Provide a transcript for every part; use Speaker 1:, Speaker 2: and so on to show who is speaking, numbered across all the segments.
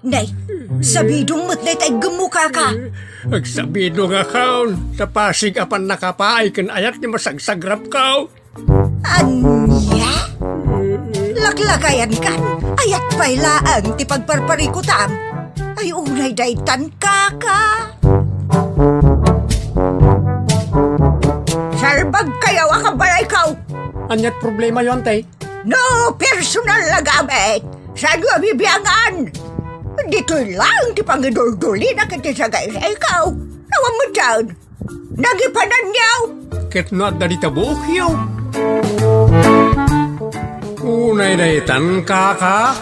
Speaker 1: Nay, sabidong mo't na itay gemuka ka.
Speaker 2: Agsabido nga kaon, sa pasig apan nakapaay kan ayat ni masagsagrap kao.
Speaker 1: Anya? Laklakayan kan, ayat pa'y laang ti pagparparikutam. Ay unay daytan kaka. Sarbag kayaw akabalay kaw.
Speaker 2: Anyat problema yon, tay?
Speaker 1: No personal na gamit. Saan nga bibiyangan? Dito'y lang ti pangidol-duli na kiti sa sa ikaw. Nawan mo dyan. Nagipanan niyaw.
Speaker 2: Ket no at dalita buok yaw. Unay daytan kaka.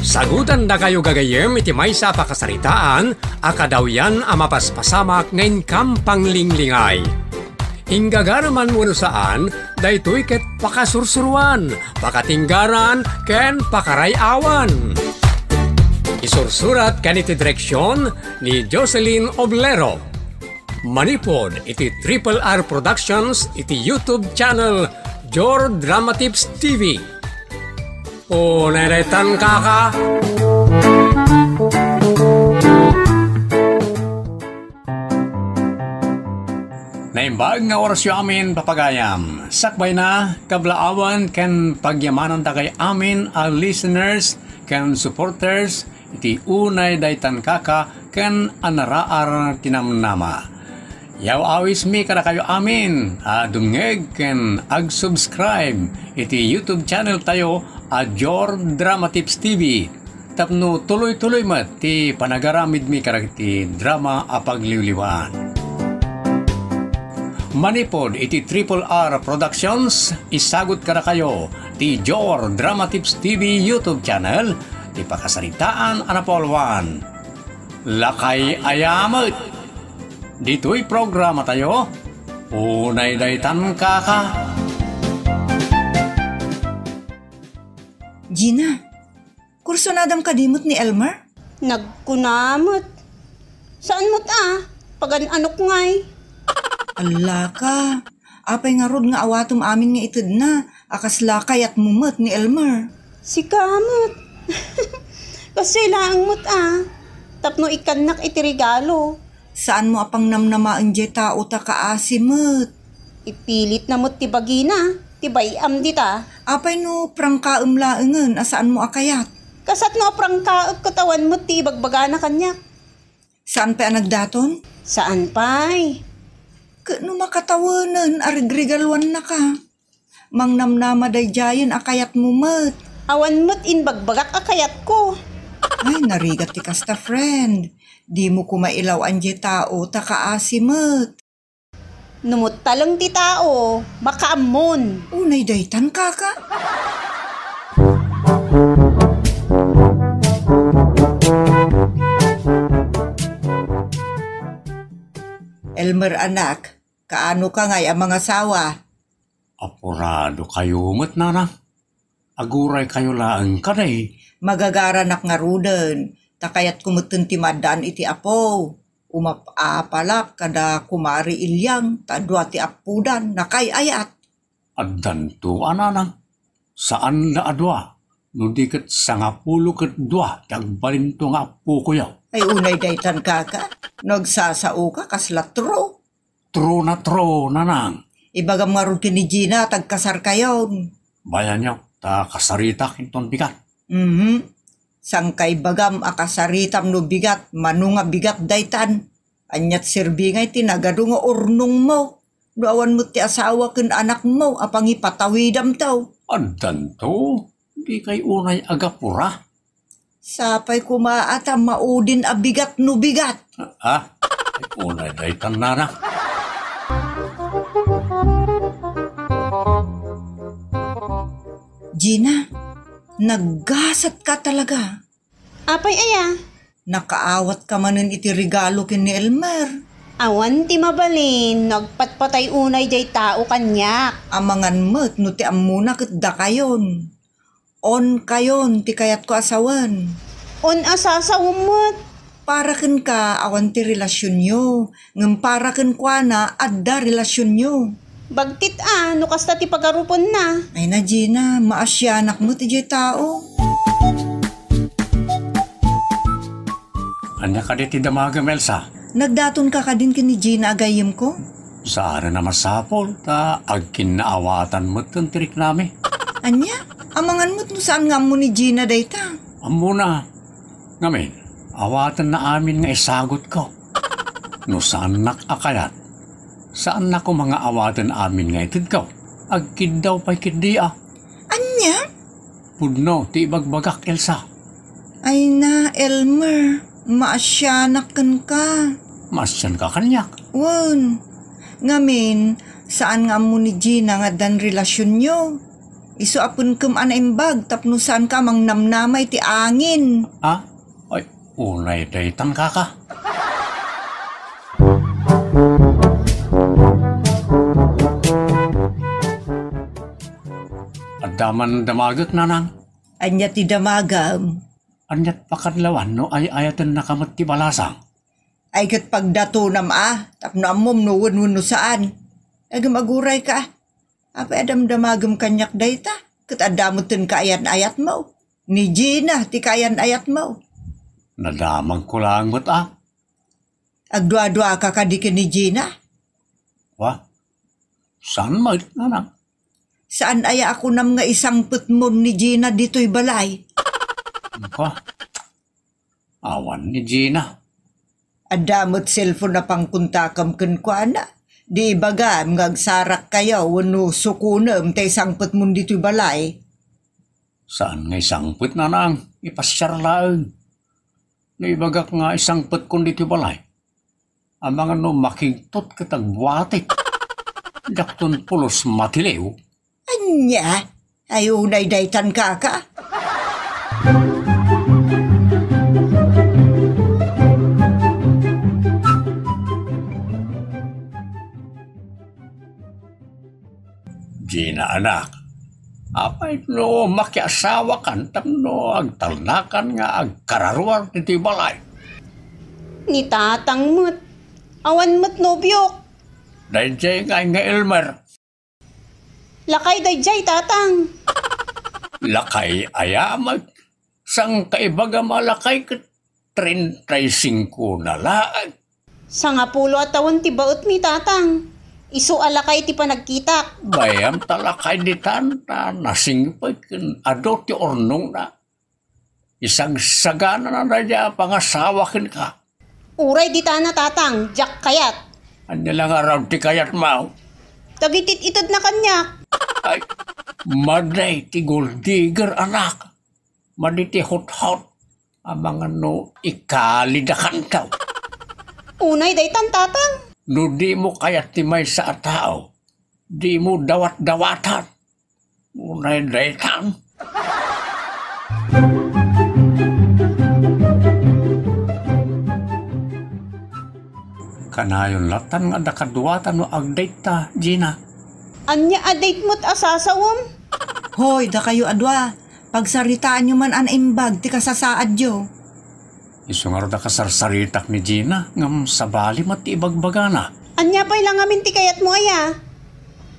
Speaker 2: Sagutan da kayo gagayem iti maysa pakasaritaan, akadaw yan amapaspasamak ngayon kampang linglingay. Hinggagaraman mo saan, daytoy ket pakasursuruan, pakatinggaran, ken pakarayawan. Isursurat ken iti direksyon ni Jocelyn Oblero. Manipod iti Triple R Productions iti YouTube channel Jor Drama Tips TV. O neretan kaka. Naimbag nga oras yu amin papagayam. Sakbay na kablaawan ken pagyamanan ta kay amin a listeners ken supporters iti unay daytan kaka ken anaraar tinamnama. Yaw awis mi kada kayo amin dumngeg ken ag-subscribe iti YouTube channel tayo a Jor Drama Tips TV. Tapno tuloy-tuloy mat ti panagaramid mi kada ti drama a pagliwliwaan. Manipod iti Triple R Productions, isagot kada kayo ti Jor Drama Tips TV YouTube channel, ti pakasaritaan anapolwan. Lakay ayamet. Dito'y programa tayo, unay daytan kaka.
Speaker 1: Gina, kurso na adam kadimot ni Elmer?
Speaker 3: Nagkunamot. Saan mo't Pagan anok ngay.
Speaker 1: Ala ka, apay nga rod nga awatom amin nga itid na, akas lakay at mumot ni Elmer.
Speaker 3: Si kamot. Kasi laang mo't Tapno ikanak iti regalo.
Speaker 1: Saan mo apang namnamaan jay tao ta kaasimot?
Speaker 3: Ipilit na mo't tibagina, tibayam dita.
Speaker 1: Apay no prangkaam laengen, asaan mo akayat?
Speaker 3: Kasat no prangkaap katawan mo't tibagbaga na kanyak.
Speaker 1: Saan pa nagdaton?
Speaker 3: Saan pa'y?
Speaker 1: No makatawanan, arigregalwan na ka. Mang namnama day jayan akayat mo mat.
Speaker 3: Awan mo't inbagbagak akayat ko.
Speaker 1: Ay, narigat ti kasta friend. Di mo kumailaw anje tao, takaasimot.
Speaker 3: Numot talang ti tao, makaamon.
Speaker 1: Unay daytan kaka. Elmer anak, kaano ka ngay ang mga sawa?
Speaker 2: Apurado kayo mat nana. Aguray kayo laang kaday.
Speaker 1: Magagaranak nga ruden, takayat kumutun ti madaan iti apo. Umapalak kada kumari ilyang, tadwa ti apudan, nakayayat.
Speaker 2: Addan to ananang. Saan na adwa? Nudi kat sangapulo kat dwa, tagbalin to nga apo ko yaw.
Speaker 1: Ay unay daytan kaka, nagsasao ka kasla tro.
Speaker 2: Tro na tro, nanang.
Speaker 1: Ibagam nga rutin ni Gina, tagkasar kayon.
Speaker 2: Bayan yaw, ta kasarita kinton bigat.
Speaker 1: Sangkay bagam akasaritam no bigat, manunga bigat daytan. Anyat sirbingay tinagado nga urnong mo. Nuawan mo ti asawa ken anak mo, apang ipatawidam taw.
Speaker 2: Addan to, di kay unay agapura.
Speaker 1: Sapay kumaata maudin a bigat no bigat.
Speaker 2: Ay unay daytan nana.
Speaker 1: Gina, naggasat ka talaga.
Speaker 3: Apay aya?
Speaker 1: Nakaawat ka manen iti regalo ken ni Elmer.
Speaker 3: Awan ti mabalin, nagpatpatay unay jay tao kanyak.
Speaker 1: Amangan mo't no ti amuna ket da kayon. On kayon ti kayat ko asawan.
Speaker 3: On asasawumot.
Speaker 1: Para ken ka awan ti relasyon nyo. Ngem para ken kwa na adda relasyon nyo.
Speaker 3: Bagtit no kasta ti pagarupon na.
Speaker 1: Ay na Gina, maasyanak mo ti jay tao.
Speaker 2: Anya ka di ti damagam, Elsa.
Speaker 1: Nagdaton ka din kini Gina agayim ko?
Speaker 2: Saan na masapol, ta agkin naawatan mo itong tirik nami.
Speaker 1: Anya, amangan mo't no saan nga mo ni Gina dayta?
Speaker 2: Amo na. Ngamin, awatan na amin nga isagot ko. No saan nakakayat? Saan na ko mga awatan amin nga itid ko? Agkid daw pa'y kiddi
Speaker 1: Anya?
Speaker 2: Pudno, ti bagbagak, Elsa.
Speaker 1: Ay na, Elmer. Maasyanakan ka.
Speaker 2: Masyan ka kanyak.
Speaker 1: Wan. Ngamin, saan nga mo ni Gina nga dan relasyon nyo? Isu apun kem anaimbag tapno saan ka mang namnamay ti angin.
Speaker 2: Ay, unay daytan ka. Adaman damagak nanang.
Speaker 1: Anya ti damagam.
Speaker 2: Anyat pakadlawan no ay ayatan nakamot ti balasang.
Speaker 1: Ay kat pagdato nam tapno amom no wun no saan. Agam aguray ka. Apa adam damagam kanyak dayta? Kat adamutin ka ayat mo. Ni Gina ti kayan ayat mo.
Speaker 2: Nadamag ko lang mo't
Speaker 1: Agdua-dua ka kadikin ni Gina.
Speaker 2: Wah, saan mo nanang?
Speaker 1: Saan aya ako nam nga isang putmon ni Gina dito'y balay?
Speaker 2: Wah, awan ni Gina.
Speaker 1: Adamot cellphone na pangkuntakam kun kwa na. Di bagam ngagsarak kayo wano sukunam tay sangput mo dito'y balay.
Speaker 2: Saan nga isangput nanang? Ipasyar laang. Naibagak nga isangput kun dito'y balay. Ang mga no makingtot katagbuatik. Dakton pulos matiliw.
Speaker 1: Anya? Ay unay daytan ka.
Speaker 2: Gina anak, apay no makiasawa kan tamno agtalnakan nga agkararuar dito'y balay.
Speaker 3: Ni tatang mo't. Awan mo't nobyok.
Speaker 2: Dayjay nga Elmer,
Speaker 3: Lakay dayjay tatang.
Speaker 2: lakay ayamag, sang kaibaga malakay kat 35 na laag.
Speaker 3: Sa nga pulo at awan ti baot mi tatang. Isu alakay ti panagkitak.
Speaker 2: Bayam talakay di tanta, nasingpay kin adot ti ornong na. Isang sagana na radya pangasawakin ka.
Speaker 3: Uray di tana tatang, jak kayat.
Speaker 2: Anya lang araw ti kayat mau.
Speaker 3: Tagitit itod na kanya.
Speaker 2: Ay, maday ti gold digger anak. Maday ti hot-hot. Amang ano, ikalidakan ka.
Speaker 3: Unay daytan tatang.
Speaker 2: No di mo kayat ti may sa tao. Di mo dawat-dawatan. Unay daytan. Kanayon latan nga dakaduwatan no agdayta, Gina.
Speaker 3: Anya adate mo't asasawam.
Speaker 1: Hoy, da kayo adwa. Pagsaritaan nyo man anaimbag ti kasasaad yo.
Speaker 2: Isungar da kasarsaritak ni Gina ngam sabali mati ibagbagana.
Speaker 3: Anya pa'y lang amin ti kayat mo aya.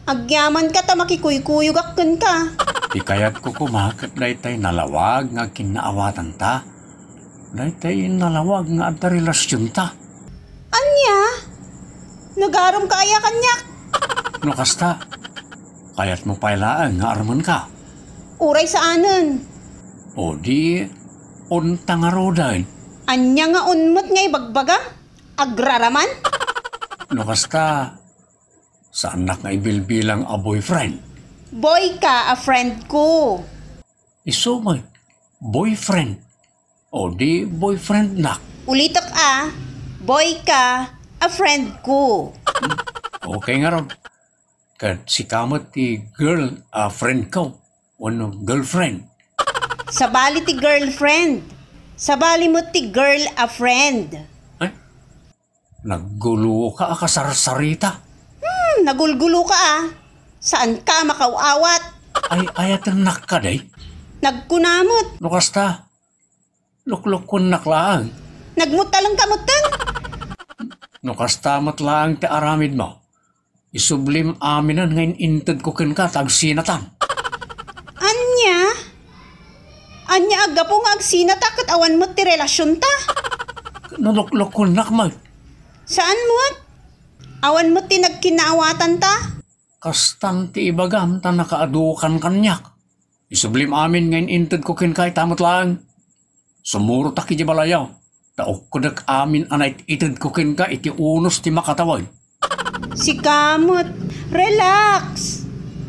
Speaker 3: Agyaman ka ta makikuykuyog akken ka.
Speaker 2: Ikayat ko kumakit daytay nalawag nga kinaawatan ta. Daytay nalawag nga adda relasyon ta.
Speaker 3: Anya? Nagarom ka aya kanyak.
Speaker 2: No kasta, kayat mo pailaan nga arman ka.
Speaker 3: Uray sa anen.
Speaker 2: O di, unta nga roday.
Speaker 3: Anya nga unmot ngay bagbaga? Agraraman?
Speaker 2: No kasta, sa anak nga ibilbilang a boyfriend.
Speaker 3: Boy ka, a friend ko.
Speaker 2: Isumay, boyfriend. O di, boyfriend nak.
Speaker 3: Ulitok boy ka, a friend ko.
Speaker 2: Okay nga ron. Kat si kamot ti girl, a friend ko. Ano, girlfriend.
Speaker 3: Sabali ti girlfriend. Sabali mo ti girl a friend.
Speaker 2: Ay, naggulo ka akasarsarita.
Speaker 3: Nagulgulo ka Saan ka makauawat?
Speaker 2: Ay, ayatan nak ka day.
Speaker 3: Nagkunamot.
Speaker 2: No kasta, lukluk kun naklaan.
Speaker 3: Nagmutalang kamutan.
Speaker 2: No kasta matlaang ti aramid mo. Isublim aminan ngayon intad ko kin ka tagsinatan.
Speaker 3: Anya agapo nga agsinata kat awan mo ti relasyon ta.
Speaker 2: Naluklok ko nakmag.
Speaker 3: Saan mo't? Awan mo't tinagkinaawatan ta?
Speaker 2: Kastan ti ibagam ta nakaadukan kanyak. Isublim amin ngayon intad ko kin kay tamot lang. Sumuro ta kiti balayaw. Taok ko dak amin anay itad ko kin ka iti unos ti makatawag.
Speaker 3: Si kamot. Relax.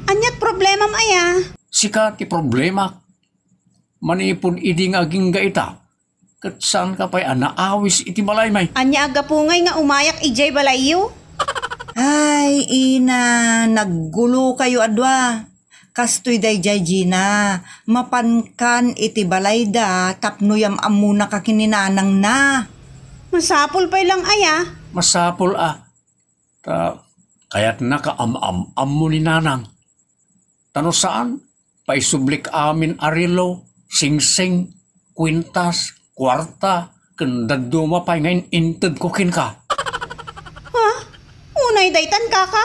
Speaker 3: Anyat problema maya?
Speaker 2: Sika ti problema. Manipon iding aging gaita. Kat saan ka pa'y anaawis iti balay may.
Speaker 3: Anya aga pungay nga umayak ijay balayo?
Speaker 1: Ay, ina, naggulo kayo adwa. Kastoy day jay Gina, mapankan iti balay da, tapnoyam amuna ka kininanang na.
Speaker 3: Masapol pa lang aya.
Speaker 2: Masapol kaya't nakaam-am mo ni nanang. Tano saan? Paisublik amin arilo, sing-sing, kwintas, kwarta, kandaduma pa ngayon intad ko kin ka.
Speaker 3: Ha? Unay daytan kaka?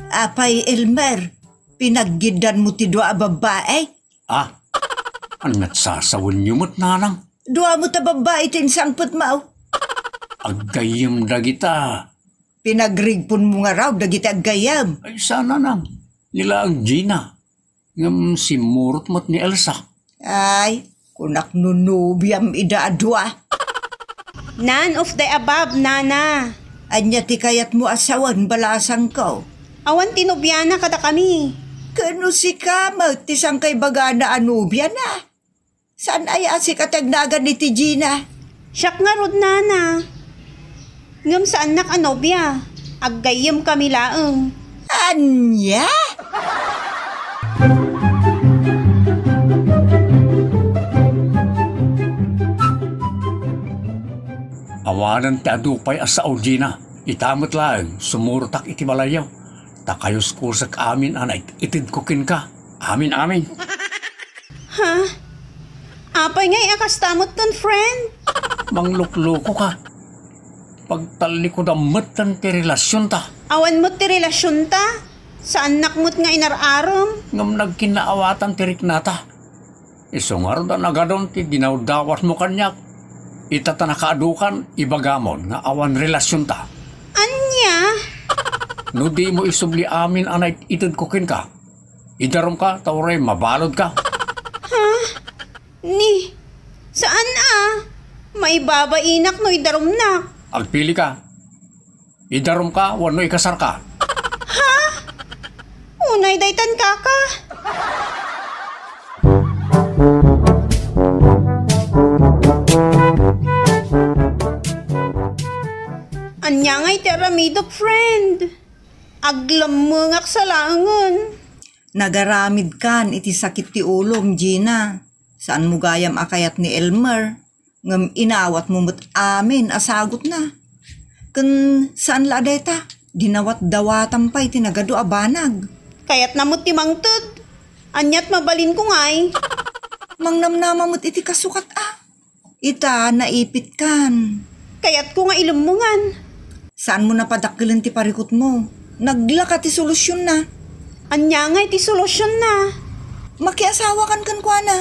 Speaker 1: Apay, Elmer, pinaggidan mo ti dua babae?
Speaker 2: Angat sasawin niyo mo't nanang.
Speaker 1: Dua mo ta babae tinsangpot mo.
Speaker 2: Agayam dagita.
Speaker 1: Pinagrigpon mo nga raw, dagiti agayam.
Speaker 2: Ay sana nang. Nila ang Gina. Ngam si Murot mo't ni Elsa.
Speaker 1: Ay, kunak nunubiam ida adwa.
Speaker 3: None of the above, nana.
Speaker 1: Anya ti kayat mo asawan balasang ko.
Speaker 3: Awan tinubyana kada kami.
Speaker 1: Kano si Kamot, tisang kay bagana anubya na. Saan ay asikatagnagan ni ti Gina?
Speaker 3: Siyak nga rod, nana. Ngam sa anak anobya. Aggayam kami laeng.
Speaker 1: Anya?
Speaker 2: Awanan ti adupay asao Gina. Itamot lang, sumurtak iti balayaw. Takayos ko sak amin anay, itid ko kin ka. Amin.
Speaker 3: Ha? Apay ngay akastamot ton, friend.
Speaker 2: Manglukloko ka. Pagtali ko damat ng ti relasyon ta.
Speaker 3: Awan mo't ti relasyon ta? Sa anak mo't nga inararom?
Speaker 2: Ngam nagkinaawatan ti riknata. Isungar da nagadon ti dinawdawas mo kanyak. Itata nakaadukan, ibagamon nga awan relasyon ta.
Speaker 3: Anya?
Speaker 2: No di mo isubli amin anay itid kukin ka. Idarom ka, tawre, mabalod ka.
Speaker 3: Ni? Saan May babainak no idarumnak.
Speaker 2: Agpili ka. Idarom ka, wano ikasar ka.
Speaker 3: Unay daytan kaka. Anya ngay teramidok, friend. Aglamungak sa langon.
Speaker 1: Nagaramid kan iti sakit ti ulom, Gina. Saan mo gayam akayat ni Elmer? Ngam inawat mo mo't amin, asagot na. Kun saan la deta? Dinawat dawatan pa'y tinagado abanag.
Speaker 3: Kayat namot ti mangtod. Anyat mabalin ko ngay.
Speaker 1: Mangnamnama mo't iti kasukat Ita, naipit kan.
Speaker 3: Kayat ko nga ilumungan.
Speaker 1: Saan mo napadakkilan ti parikot mo? Naglaka ti solusyon na.
Speaker 3: Anya ngay ti solusyon na.
Speaker 1: Makiasawa kan kwa na.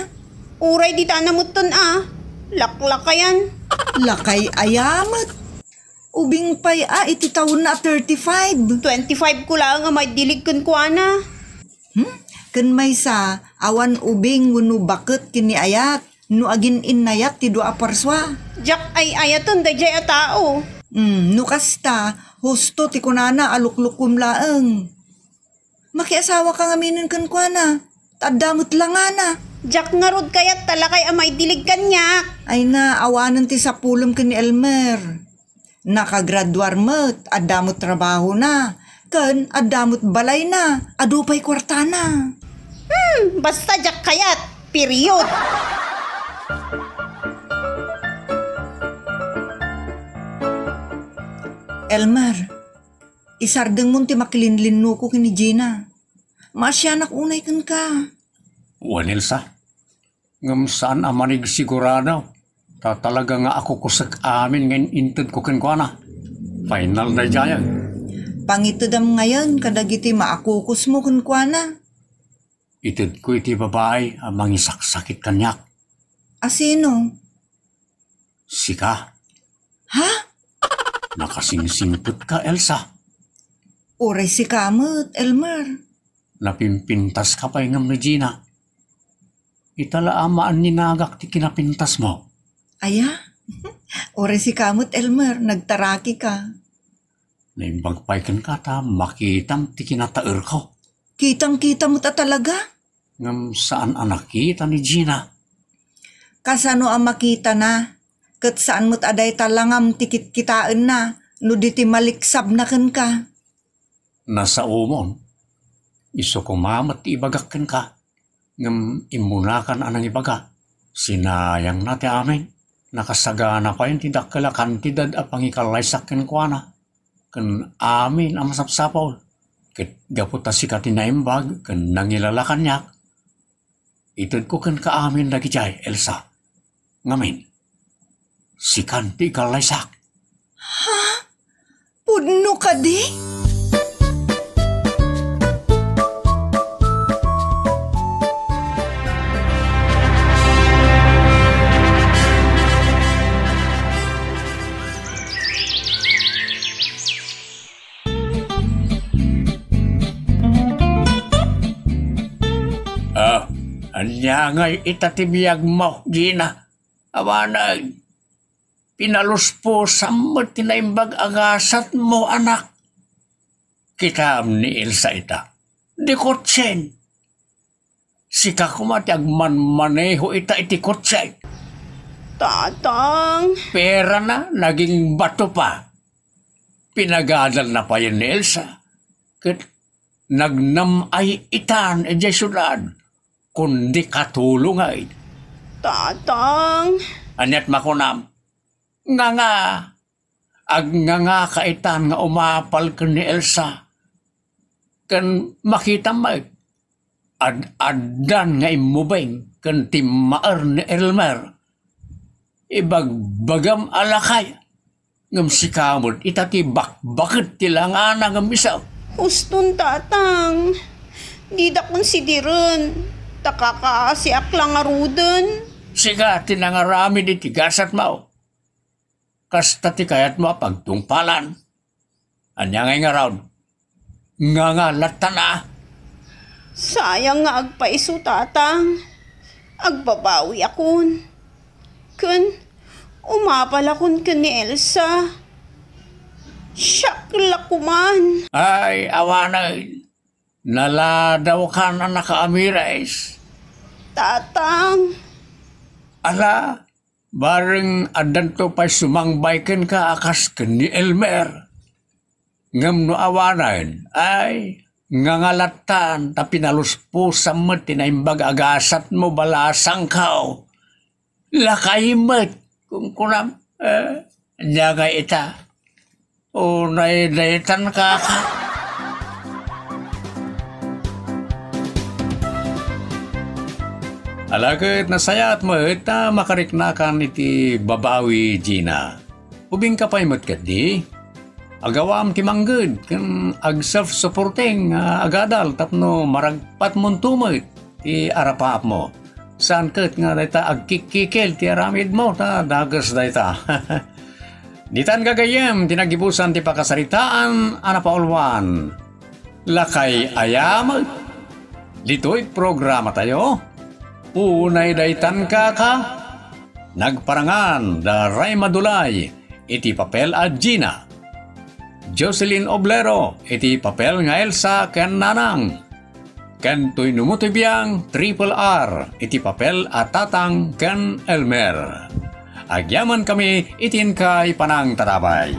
Speaker 3: Uray di tanamot ton Laklakayan.
Speaker 1: Lakay ayamat. Ubing pa'y iti taon na 35.
Speaker 3: 25 ko lang ang may dilig kun kwa na.
Speaker 1: Kan may sa awan ubing wano bakit kini ayat. No agin inayat ti dua parswa.
Speaker 3: Jak ay ayaton da jay a tao.
Speaker 1: No kasta, husto ti kunana aluklukum laeng. Makiasawa ka ngaminin kan kwa na. Tadamot lang na.
Speaker 3: Jak nga rod kayat talakay ang may dilig kanyak.
Speaker 1: Ay na, awanan ti sapulom kini Elmer. Nakagraduar mo't, adamot trabaho na. Kan, adamot balay na, adupay kwarta na.
Speaker 3: Basta jak kayat. Period.
Speaker 1: Elmer, isardeng mo ti makilinlinno ko kini Gina. Masyanak unay kan ka.
Speaker 2: Wanilsa, ngam saan amanig sigurado. Tatalaga nga ako kusak amin ngayon intid ko kin kwa na. Final na jaya.
Speaker 1: Pangitudam ngayon, kadagiti maakukus mo kun kwa na.
Speaker 2: Itud ko iti babae ang mangisaksakit kanyak.
Speaker 1: Asino?
Speaker 2: Sika,
Speaker 1: Ha?
Speaker 2: nakasingsingput ka, Elsa.
Speaker 1: Uray si kamot, Elmer.
Speaker 2: Napimpintas ka pa ng Regina. Italaamaan ni nagak ti kinapintas mo.
Speaker 1: Aya? Uray si kamot, Elmer. Nagtaraki ka.
Speaker 2: Naimbagpaikan ka ta, makitam ti kinataer ko.
Speaker 1: Kitang-kita mo ta talaga?
Speaker 2: Ngam saan anak kita ni Gina?
Speaker 1: Kasano ang makita na? Kat saan mo't aday talangam tikit kitaan na? No di ti maliksab na kan ka.
Speaker 2: Nasa umon. Iso kumamat ti ibagakan ka. Ngam imunakan anang ibaga. Sinayang na ti amin. Nakasagana pa yung tidakala kantidad a pangikalaysak ken kuana. Ken amin ang masapsapaw. Ket gaputa si katinaimbag ken nangilalakan niyak. Itud ko ken kaamin lagi jay, Elsa. Ngamin. Si kanti kalaysak.
Speaker 1: Pudno ka di?
Speaker 2: Anya ngay itatibiyag mo, Gina. Awanay, pinaluspo samot tinaimbag agasat mo, anak. Kitam ni Elsa ita. Di kotsen. Sika kumati agman-maneho ita iti kotsen.
Speaker 3: Tatang,
Speaker 2: Pera na, naging bato pa. Pinagadal na pa yun ni Elsa. Kat nagnamay itan e Jesulad. Kundi katulong ay.
Speaker 3: tatang,
Speaker 2: Anyat makunam. Nga. Ag nga kaitan nga umapal ka ni Elsa. Kan makita mo. Ad-adan nga imubeng. Kan timaar ni Elmer. Ibagbagam alakay. Ngam si kamod itatibak. Bakit tilangan ang misaw?
Speaker 3: huston tatang. Di da konsideran. Takakaasiak lang aruden.
Speaker 2: Siga, tinangarami di tigasat mo. Kasta ti kayat mo pagtungpalan. Anya ngay nga raw. Nga latan na.
Speaker 3: Sayang nga agpaiso tatang. Agbabawi akon. Kun, umapal akon kun ni Elsa. Syakla kuman.
Speaker 2: Ay, awanay. Naladaw ka na nakaamirais.
Speaker 3: Tatang,
Speaker 2: Ala, bareng adanto pa sumangbaiken ka akas ken ni Elmer. Ngam no awanan, ay, ngangalatan tapi naluspo sa met tinaimbag agasat mo balasang kao. Lakay met, kung kunam, nyaga ita. O naidaitan ka. Alagad nasayat mo ita makariknakan iti babawi Gina. Ubing ka pa'y matkat di. Agawam ti mangged kan ag self-supporting agadal tapno maragpat mong tumit ti arapap mo. Saan kat nga dayta agkikikil ti aramid mo ta dagas dayta. Ditan gagayem tinagibusan ti pakasaritaan anapaulwan. Lakay ayamat. Dito'y programa tayo. Unay daytan ka. Nagparangan da Ray Madulay iti papel a Gina. Jocelyn Oblero iti papel nga Elsa ken Nanang. Ken tuy numutibiyang Triple R iti papel a Tatang ken Elmer. Agyaman kami itin kay panang tarabay.